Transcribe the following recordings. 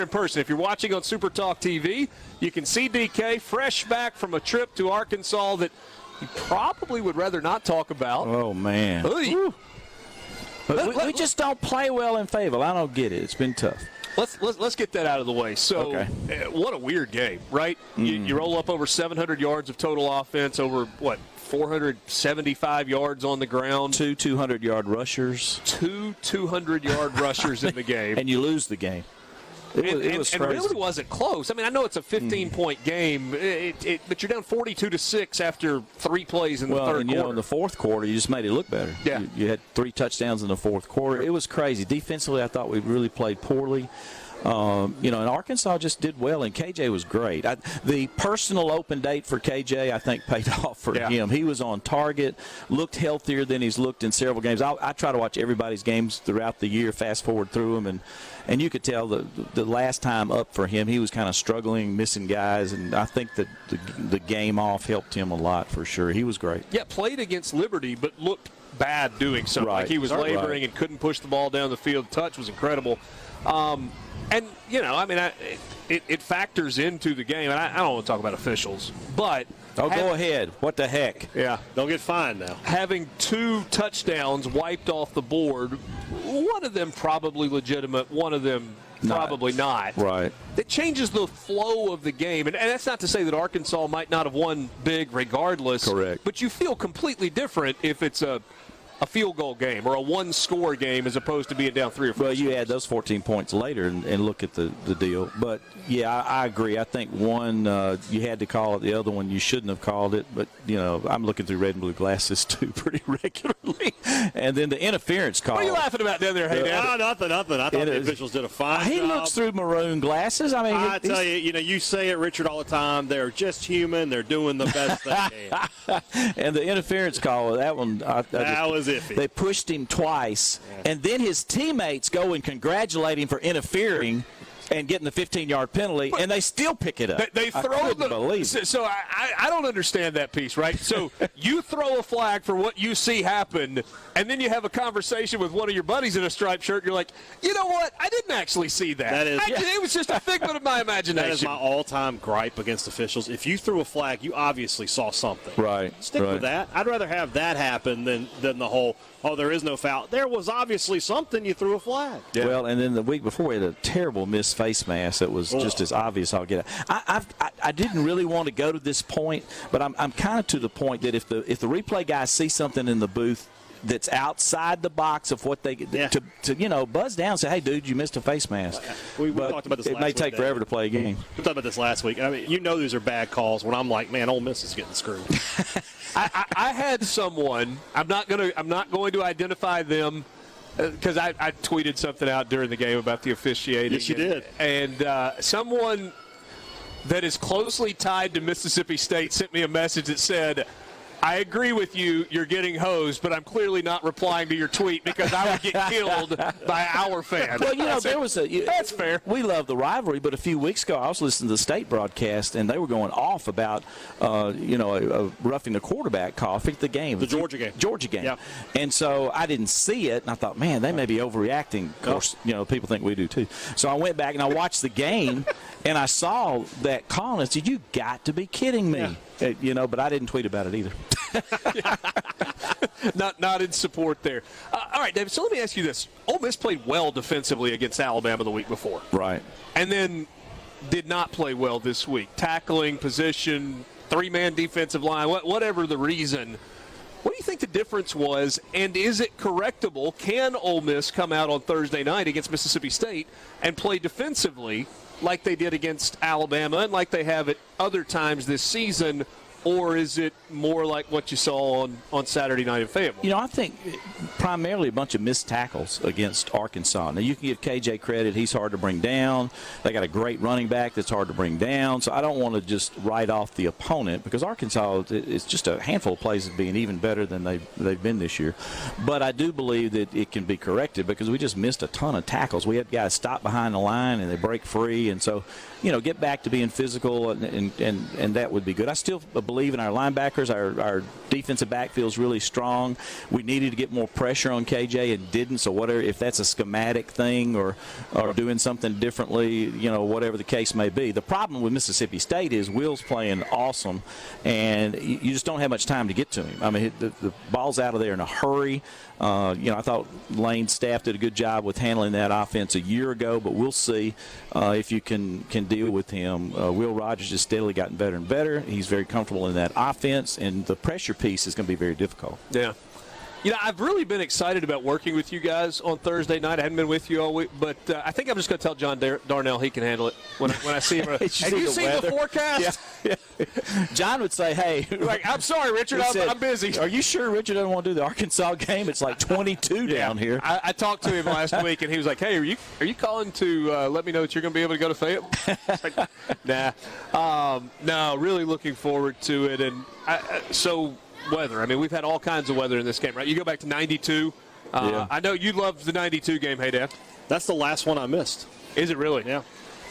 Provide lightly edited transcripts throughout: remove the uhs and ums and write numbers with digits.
in person. If you're watching on SuperTalk TV, you can see DK fresh back from a trip to Arkansas that he probably would rather not talk about. Oh, man. We just don't play well in Fayetteville. I don't get it. It's been tough. Let's get that out of the way. So, okay. What a weird game, right? You roll up over 700 yards of total offense, over, 475 yards on the ground. 2 200-yard rushers. 2 200-yard rushers in the game. And you lose the game. It was and really wasn't close. I mean, I know it's a 15-point game, but you're down 42-6 after 3 plays in the third quarter. In the fourth quarter, you just made it look better. Yeah. You had 3 touchdowns in the fourth quarter. It was crazy. Defensively, I thought we really played poorly. And Arkansas just did well, and KJ was great. The personal open date for KJ, I think, paid off for him. He was on target, looked healthier than he's looked in several games. I try to watch everybody's games throughout the year, fast forward through them, and you could tell the last time up for him, he was kind of struggling, missing guys, and I think that the game off helped him a lot for sure. He was great. Yeah, played against Liberty, but looked bad doing so. Right. Like he was laboring and couldn't push the ball down the field. Touch was incredible. And, it factors into the game. And I don't want to talk about officials, but. Go ahead. What the heck? Yeah. Don't get fined now. Having 2 touchdowns wiped off the board, one of them probably legitimate, one of them probably not. Right. It changes the flow of the game. And that's not to say that Arkansas might not have won big regardless. Correct. But you feel completely different if it's a field goal game or a one-score game as opposed to being down 3 or 4. Well, you add those 14 points later and look at the deal. But, yeah, I agree. I think one you had to call it. The other one you shouldn't have called it. But, I'm looking through red and blue glasses, too, pretty regularly. And then the interference call. What are you laughing about down there, hey, Dan? Nothing. I thought the officials did a fine job. He looks through maroon glasses. I mean, I tell you, you say it, Richard, all the time. They're just human. They're doing the best they can. And the interference call, that one. That was iffy. They pushed him twice, and then his teammates go and congratulate him for interfering and getting the 15-yard penalty, and they still pick it up. They throw So I don't understand that piece, right? So you throw a flag for what you see happen, and then you have a conversation with one of your buddies in a striped shirt. You're like, you know what? I didn't actually see that. It was just a figment of my imagination. That is my all-time gripe against officials. If you threw a flag, you obviously saw something. Right. Stick with that. I'd rather have that happen than the whole, there is no foul. There was obviously something. You threw a flag. Yeah. Well, and then the week before, we had a terrible missed face mask that was just as obvious. I'll get it. I didn't really want to go to this point, but I'm kind of to the point that if the replay guys see something in the booth that's outside the box of what they to buzz down and say, hey, dude, you missed a face mask. We talked about this last week. It may take forever to play a game. We talked about this last week. I mean, these are bad calls when I'm like, man, Ole Miss is getting screwed. I had someone, I'm not going to identify them, because I tweeted something out during the game about the officiating. Yes, you did. And someone that is closely tied to Mississippi State sent me a message that said, I agree with you, you're getting hosed, but I'm clearly not replying to your tweet because I would get killed by our fans. Well, there was that's fair. We love the rivalry, but a few weeks ago I was listening to the state broadcast, and they were going off about, a roughing the quarterback call. I think the game. The Georgia game. Georgia game. Yeah. And so I didn't see it, and I thought, man, they may be overreacting. Of course, people think we do too. So I went back and I watched the game, and I saw that call, and I said, you got to be kidding me. Yeah. But I didn't tweet about it either. Not in support there. All right, David, so let me ask you this. Ole Miss played well defensively against Alabama the week before. Right. And then did not play well this week. Tackling, position, 3-man defensive line, whatever the reason. What do you think the difference was, and is it correctable? Can Ole Miss come out on Thursday night against Mississippi State and play defensively like they did against Alabama and like they have at other times this season, or is it more like what you saw on Saturday night in Fayetteville? I think primarily a bunch of missed tackles against Arkansas. Now, you can give KJ credit. He's hard to bring down. They got a great running back that's hard to bring down. So I don't want to just write off the opponent because Arkansas is just a handful of plays of being even better than they've been this year. But I do believe that it can be corrected because we just missed a ton of tackles. We had guys stop behind the line, and they break free. And so, get back to being physical, and that would be good. I still believe believe in our linebackers. Our defensive backfield is really strong. We needed to get more pressure on KJ and didn't. So whatever, if that's a schematic thing or doing something differently, whatever the case may be. The problem with Mississippi State is Will's playing awesome, and you just don't have much time to get to him. I mean, the ball's out of there in a hurry. I thought Lane's staff did a good job with handling that offense a year ago, but we'll see if you can deal with him. Will Rogers has steadily gotten better and better. He's very comfortable in that offense, and the pressure piece is going to be very difficult. Yeah. I've really been excited about working with you guys on Thursday night. I hadn't been with you all week, but I think I'm just going to tell John Darnell he can handle it when I see him. Have you seen the forecast? Yeah. John would say, hey. I'm sorry, Richard, I'm busy. Are you sure Richard doesn't want to do the Arkansas game? It's like 22 down here. I talked to him last week, and he was like, hey, are you calling to let me know that you're going to be able to go to Fayetteville? Nah. No, really looking forward to it. And weather. I mean, we've had all kinds of weather in this game, right? You go back to 92. I know you loved the 92 game, hey, Dan. That's the last one I missed. Is it really? Yeah.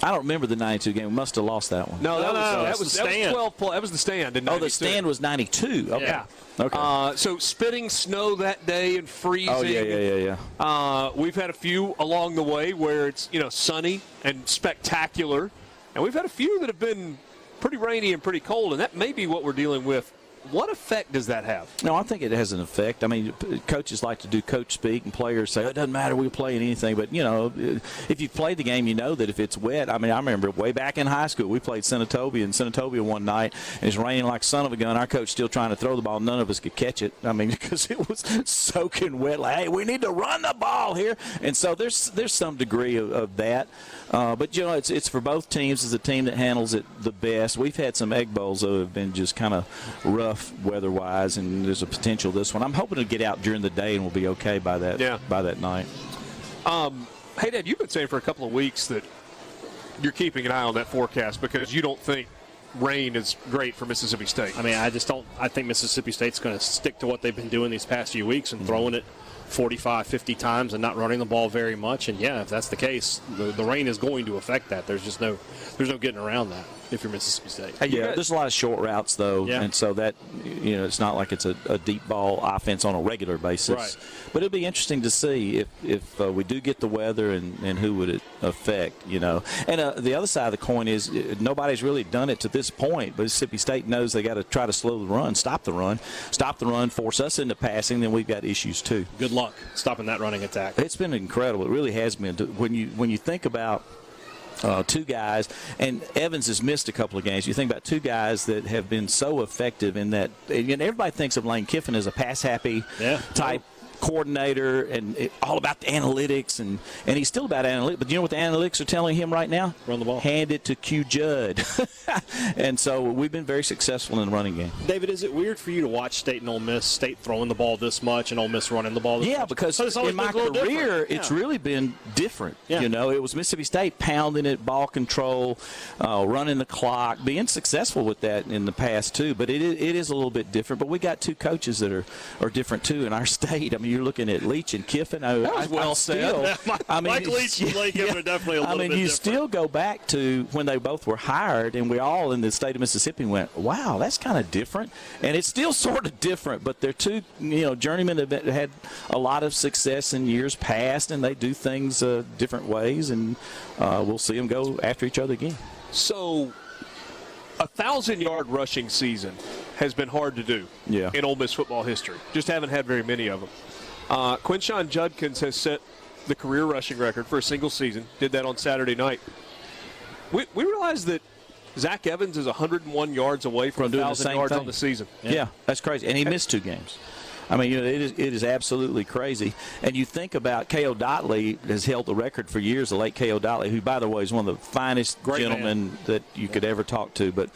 I don't remember the 92 game. We must have lost that one. No, that was the stand. 12 play. That was the stand in 92. Oh, the stand was 92. Okay. Yeah. Okay. So spitting snow that day and freezing. Oh, yeah. We've had a few along the way where it's, sunny and spectacular. And we've had a few that have been pretty rainy and pretty cold, and that may be what we're dealing with. What effect does that have? No, I think it has an effect. I mean, coaches like to do coach speak, and players say, it doesn't matter, we play in anything. But, if you've played the game, you know that if it's wet. I mean, I remember way back in high school, we played Senatobia one night, and it's raining like son of a gun. Our coach still trying to throw the ball. None of us could catch it. I mean, because it was soaking wet. Like, hey, we need to run the ball here. And so there's some degree of that. But, it's for both teams. It's a team that handles it the best. We've had some egg bowls that have been just kind of rough weather-wise, and there's a potential this one. I'm hoping to get out during the day and we'll be okay by that night. Hey, Dad, you've been saying for a couple of weeks that you're keeping an eye on that forecast because you don't think rain is great for Mississippi State. I mean, I think Mississippi State's going to stick to what they've been doing these past few weeks and throwing it 45, 50 times and not running the ball very much. And, if that's the case, the rain is going to affect that. There's no getting around that if you're Mississippi State. There's a lot of short routes, though, and so that, it's not like it's a deep ball offense on a regular basis. Right. But it'll be interesting to see if we do get the weather and who would it affect, And the other side of the coin is nobody's really done it to this point, but Mississippi State knows they got to try to slow the run, stop the run, force us into passing, then we've got issues too. Good luck stopping that running attack. It's been incredible. It really has been. When you think about two guys, and Evans has missed a couple of games. You think about two guys that have been so effective in that. Everybody thinks of Lane Kiffin as a pass-happy type coordinator and all about the analytics, and he's still about analytics. But you know what the analytics are telling him right now? Run the ball. Hand it to Q Judd. And so we've been very successful in the running game. David, is it weird for you to watch State and Ole Miss, State throwing the ball this much and Ole Miss running the ball this much? Because in my career, it's really been different. Yeah. It was Mississippi State pounding it, ball control, running the clock, being successful with that in the past too. But it is a little bit different. But we got two coaches that are different too in our state. I mean, you're looking at Leach and Kiffin. That was well said. Mike Leach and Lane Kiffin are definitely a little bit different. You still go back to when they both were hired, and we all in the state of Mississippi went, wow, that's kind of different. And it's still sort of different, but they're two journeymen that have had a lot of success in years past, and they do things different ways, and we'll see them go after each other again. So 1,000-yard rushing season has been hard to do in Ole Miss football history. Just haven't had very many of them. Quinshon Judkins has set the career rushing record for a single season. Did that on Saturday night. We realize that Zach Evans is 101 yards away from 1,000 yards on the season. Yeah, that's crazy. And he missed 2 games. I mean, it is absolutely crazy. And you think about K.O. Dotley has held the record for years, the late K.O. Dotley, who, by the way, is one of the finest gentlemen that you could ever talk to. But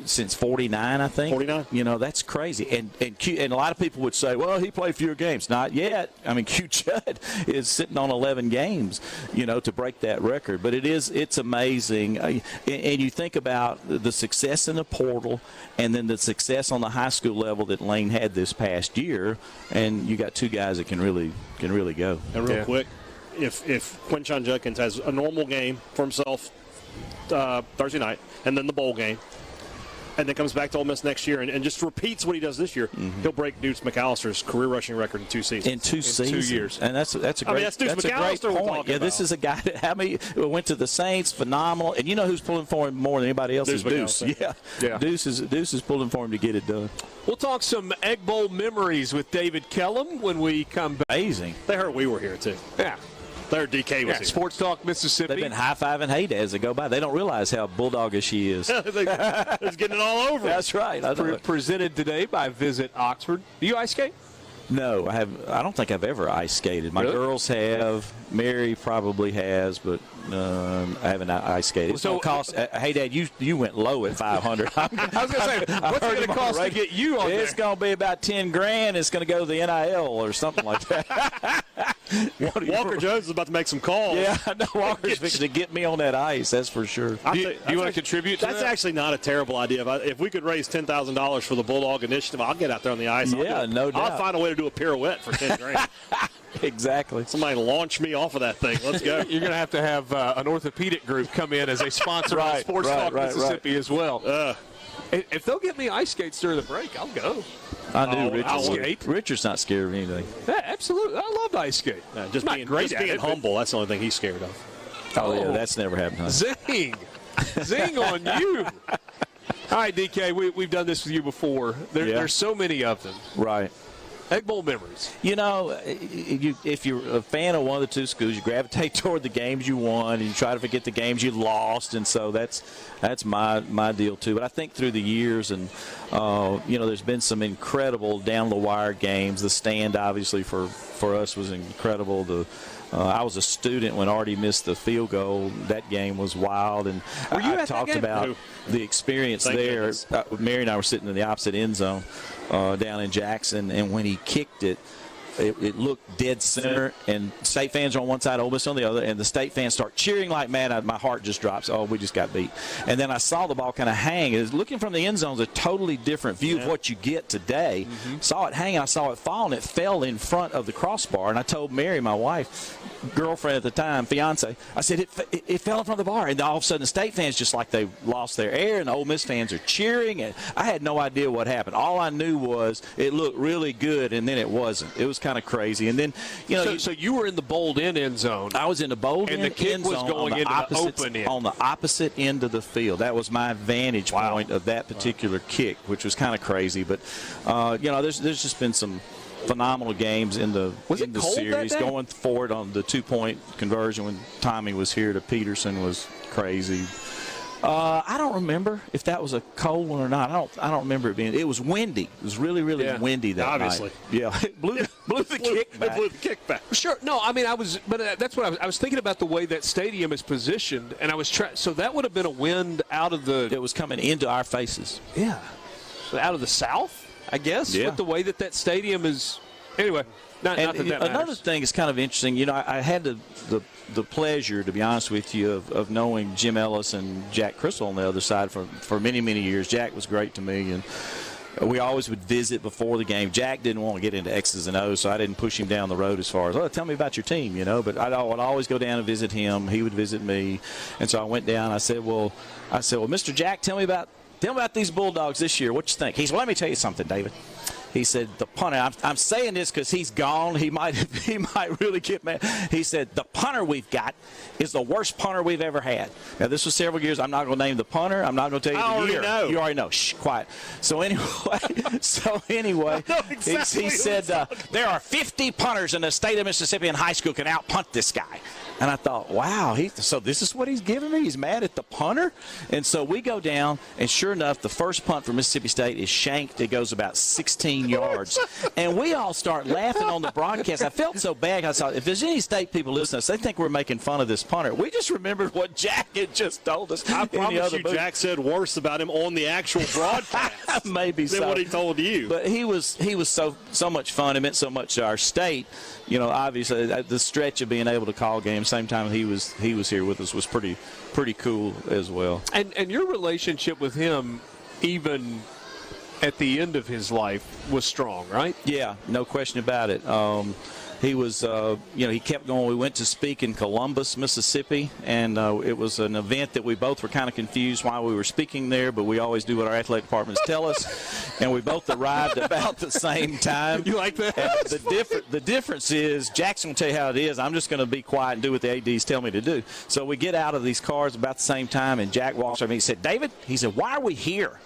since 49, I think. 49. That's crazy. And a lot of people would say, well, he played fewer games. Not yet. I mean, Q Judd is sitting on 11 games, to break that record. But it's amazing. And you think about the success in the portal and then the success on the high school level that Lane had this past year. And you got two guys that can really go. And real quick, if Quinshon Judkins has a normal game for himself Thursday night and then the bowl game, and then comes back to Ole Miss next year and just repeats what he does this year, he'll break Deuce McAllister's career rushing record in 2 seasons. In 2 seasons. 2 years. And that's a great, that's Deuce that's a great McAllister we're point. talking Yeah, this about. is a guy that went to the Saints, phenomenal. And you know who's pulling for him more than anybody else? Deuce Is Deuce. McAllister. Yeah. Deuce is pulling for him to get it done. We'll talk some Egg Bowl memories with David Kellum when we come back. Amazing. They heard we were here, too. Yeah. They heard DK was here. Sports Talk Mississippi. They've been high-fiving Hayday as they go by. They don't realize how bulldoggish he is. It's getting it all over. That's right. I know it. Presented today by Visit Oxford. Do you ice skate? No, I don't think I've ever ice skated. My Really? girls have. Mary probably has, but I haven't ice skated. So- Hey, Dad, you went low at 500. I was going to say, what's it going to cost to get you on It's there? going to be about $10,000. It's going to go to the NIL or something like that. Walker Jones is about to make some calls. Yeah, I know Walker's fixing to get me on that ice. That's for sure. Do you want to contribute to That's that? actually not a terrible idea. If we could raise $10,000 for the Bulldog Initiative, I'll get out there on the ice. Yeah, no doubt. I'll find a way to do a pirouette for $10,000. Exactly. Somebody launch me off of that thing. Let's go. You're going to have an orthopedic group come in as a sponsor of Sports Talk Mississippi as well. If they'll get me ice skates during the break, I'll go. I knew I'll Richard. skate. Richard's not scared of anything. Yeah, absolutely. I love ice skate. Just Not being, great just at being it, but- humble. That's the only thing he's scared of. Oh, yeah, that's never happened. Huh? Zing. Zing on you. All right, DK, we've done this with you before. There's so many of them. Right. Egg Bowl memories. You know, if you're a fan of one of the two schools, you gravitate toward the games you won, and you try to forget the games you lost, and so that's my deal too. But I think through the years, and there's been some incredible down the wire games. The stand, obviously, for us was incredible. I was a student when Artie missed the field goal. That game was wild, and Were you I at that talked game? about the experience Thank there. goodness. Mary and I were sitting in the opposite end zone down in Jackson, and when he kicked it, it looked dead center, and State fans are on one side, Ole Miss on the other, and the State fans start cheering like mad. My heart just drops. Oh, we just got beat. And then I saw the ball kind of hang. It was looking from the end zone is a totally different view of what you get today. Saw it hang. I saw it fall, and it fell in front of the crossbar. And I told Mary, my wife, girlfriend at the time, fiance, I said, it fell in front of the bar. And all of a sudden, the State fans just like they lost their air, and the Ole Miss fans are cheering. And I had no idea what happened. All I knew was it looked really good, and then it wasn't. It was kind of crazy. And then, So you were in the bowled in end zone. I was in the bold And the end, kick end was zone going on into the opposite, open end. on the opposite end of the field. That was my vantage point of that particular kick, which was kind of crazy. But there's just been some phenomenal games in the Was it in the cold that series. day? Going forward on the 2-point conversion when Tommy was here to Peterson was crazy. I don't remember if that was a cold one or not. I don't remember it being. It was windy. It was really windy that obviously. night. Yeah, it blew the kick back. Blew the kick back. Sure. No, I mean, that's what I was thinking about the way that stadium is positioned, and I was so that would have been a wind out of the It was coming into our faces. out of the south, I guess, Yeah. with the way that stadium is. Anyway, not that Another matters. thing is kind of interesting. I had the pleasure, to be honest with you, of knowing Jim Ellis and Jack Crystal on the other side for many, many years. Jack was great to me, and we always would visit before the game. Jack didn't want to get into X's and O's, so I didn't push him down the road as far as, tell me about your team, But I'd always go down and visit him. He would visit me. And so I went down. I said, well, Mr. Jack, tell me about these Bulldogs this year. What you think? He said, well, let me tell you something, David. He said, the punter, I'm saying this because he's gone. He might really get mad. He said, the punter we've got is the worst punter we've ever had. Now, this was several years. I'm not going to name the punter. I'm not going to tell you I the already year. know. You already know. Shh, quiet. So anyway, exactly he said, there are 50 punters in the state of Mississippi in high school can out-punt this guy. And I thought, wow, so this is what he's giving me? He's mad at the punter? And so we go down, and sure enough, the first punt for Mississippi State is shanked. It goes about 16 yards. And we all start laughing on the broadcast. I felt so bad. I thought, if there's any state people listening to us, they think we're making fun of this punter. We just remembered what Jack had just told us. I in the promise other you, booth. Jack said worse about him on the actual broadcast Maybe than so. what he told you. But he was so much fun. It meant so much to our state. Obviously, the stretch of being able to call games, same time he was here with us, was pretty cool as well. And your relationship with him, even at the end of his life, was strong, right? Yeah, no question about it. he was, he kept going. We went to speak in Columbus, Mississippi, and it was an event that we both were kind of confused why we were speaking there, but we always do what our athletic departments tell us, and we both arrived about the same time. You like that? The difference is Jackson will tell you how it is. I'm just going to be quiet and do what the ADs tell me to do. So we get out of these cars about the same time, and Jack walks over and he said, "David," he said, "why are we here?"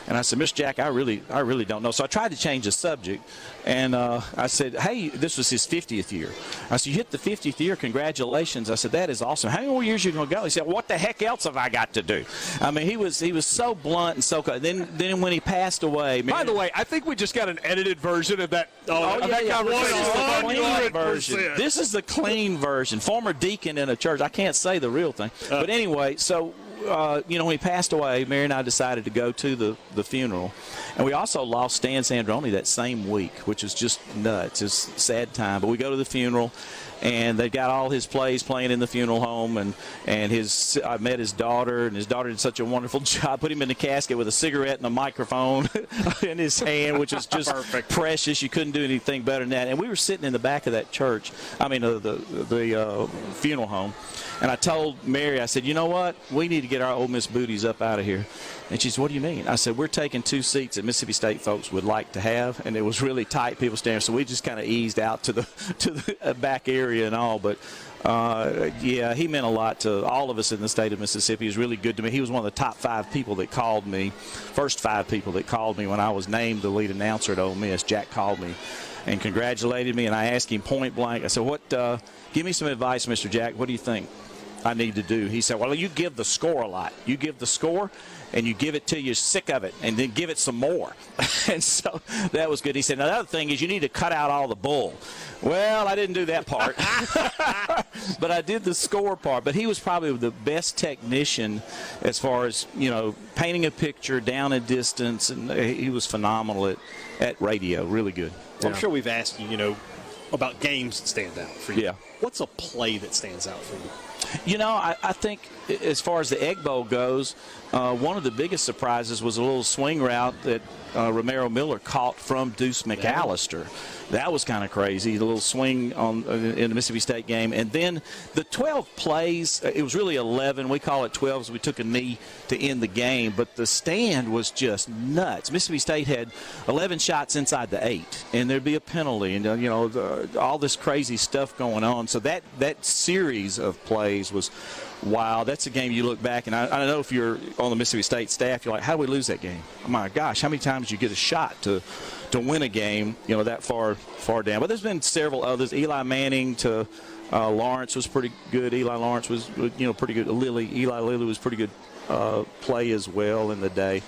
And I said, "Mr. Jack, I really don't know." So I tried to change the subject, and I said, "Hey, this was his 50th year." I said, "You hit the 50th year, congratulations." I said, "That is awesome. How many more years are you going to go?" He said, "What the heck else have I got to do?" I mean, he was so blunt and so cool. Then when he passed away, by the way, I think we just got an edited version of that. Version. This is the clean version. Former deacon in a church. I can't say the real thing, but anyway, so. When he passed away, Mary and I decided to go to the funeral. And we also lost Stan Sandroni that same week, which was just nuts. It's a sad time. But we go to the funeral, and they got all his plays playing in the funeral home. And I met his daughter, and his daughter did such a wonderful job. Put him in the casket with a cigarette and a microphone in his hand, which was just perfect. Precious. You couldn't do anything better than that. And we were sitting in the back of that church, the funeral home. And I told Mary, I said, "You know what? We need to get our Ole Miss booties up out of here." And she said, "What do you mean?" I said, "We're taking 2 seats that Mississippi State folks would like to have." And it was really tight, people standing. So we just kind of eased out to the back area and all. But, he meant a lot to all of us in the state of Mississippi. He was really good to me. He was one of the top 5 people that called me, first 5 people that called me when I was named the lead announcer at Ole Miss. Jack called me and congratulated me. And I asked him point blank, I said, give me some advice, Mr. Jack. What do you think I need to do? He said, "Well, you give the score a lot. You give the score, and you give it till you're sick of it, and then give it some more." And so that was good. He said, "Now, the other thing is you need to cut out all the bull." Well, I didn't do that part, but I did the score part. But he was probably the best technician as far as, painting a picture down a distance, and he was phenomenal at radio, really good. I'm sure we've asked you, about games that stand out for you. Yeah. What's a play that stands out for you? I think as far as the Egg Bowl goes, one of the biggest surprises was a little swing route that Romero Miller caught from Deuce McAllister. That was kind of crazy, the little swing in the Mississippi State game. And then the 12 plays, it was really 11. We call it 12 because we took a knee to end the game. But the stand was just nuts. Mississippi State had 11 shots inside the 8, and there'd be a penalty, and all this crazy stuff going on. So that series of plays was wow. That's a game you look back, and I don't know if you're on the Mississippi State staff, you're like, how do we lose that game? Oh my gosh, how many times did you get a shot to win a game, that far down? But there's been several others. Eli Manning to Lawrence was pretty good. Eli Lawrence was, pretty good. Eli Lilly was pretty good play as well in the day.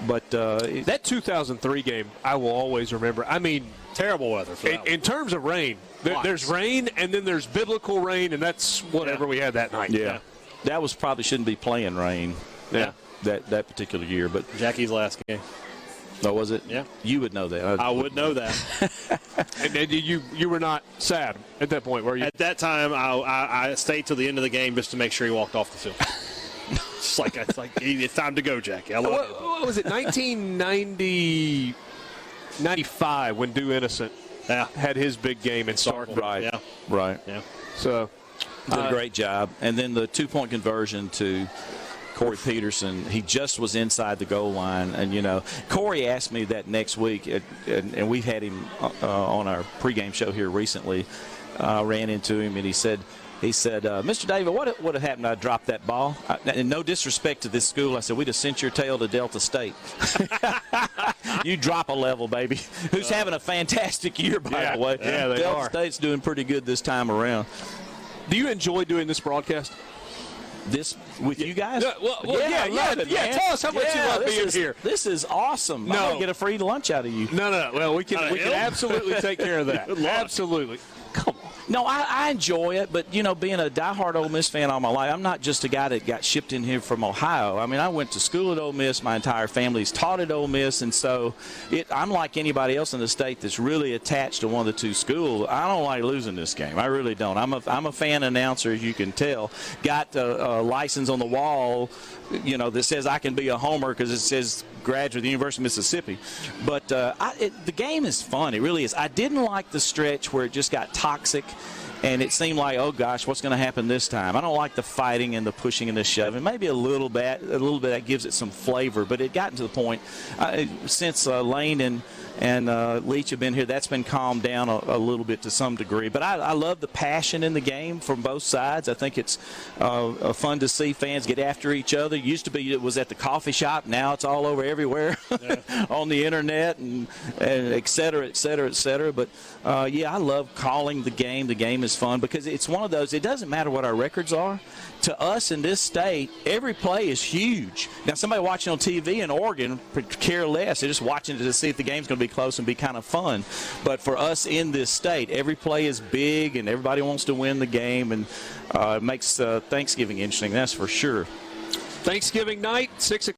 But that 2003 game, I will always remember. I mean, terrible weather for that in terms of rain. There's rain, and then there's biblical rain, and that's whatever we had that night. Yeah. That was probably shouldn't be playing rain. Yeah. That particular year. But Jackie's last game. Oh, was it? Yeah. You would know that. I would know that. And you were not sad at that point, were you? At that time, I stayed till the end of the game just to make sure he walked off the field. It's like it's time to go, Jackie. I love you. What was it, 1995 when Dew Innocent had his big game in Sark? Right. Yeah. Right. Yeah. So did a great job. And then the 2-point conversion to Corey Peterson, he just was inside the goal line. And, Corey asked me that next week, and we've had him on our pregame show here recently. Ran into him, and he said, Mr. David, what would have happened if I dropped that ball? And no disrespect to this school, I said, we'd have sent your tail to Delta State. You drop a level, baby. Who's having a fantastic year, by the way. Yeah, they Delta are. State's doing pretty good this time around. Do you enjoy doing this broadcast? This with you guys? I love it, man. Tell us how much you love being here. This is awesome. No. I'm going to get a free lunch out of you. No. Well, we can absolutely take care of that. Absolutely. Come on. No, I enjoy it, but, being a diehard Ole Miss fan all my life, I'm not just a guy that got shipped in here from Ohio. I mean, I went to school at Ole Miss. My entire family's taught at Ole Miss, and so I'm like anybody else in the state that's really attached to one of the two schools. I don't like losing this game. I really don't. I'm a fan announcer, as you can tell. Got a license on the wall, that says I can be a homer because it says graduate of the University of Mississippi. But the game is fun. It really is. I didn't like the stretch where it just got toxic and it seemed like, oh gosh, what's going to happen this time? I don't like the fighting and the pushing and the shoving. Maybe a little bit that gives it some flavor, but it gotten to the point since Lane and Leach have been here, that's been calmed down a little bit to some degree. But I love the passion in the game from both sides. I think it's fun to see fans get after each other. Used to be it was at the coffee shop. Now it's all over everywhere on the internet and et cetera, et cetera, et cetera. But, I love calling the game. The game is fun because it's one of those, it doesn't matter what our records are. To us in this state, every play is huge. Now, somebody watching on TV in Oregon could care less. They're just watching to see if the game's going to be close and be kind of fun. But for us in this state, every play is big, and everybody wants to win the game, and it makes Thanksgiving interesting, that's for sure. Thanksgiving night, 6 o'clock.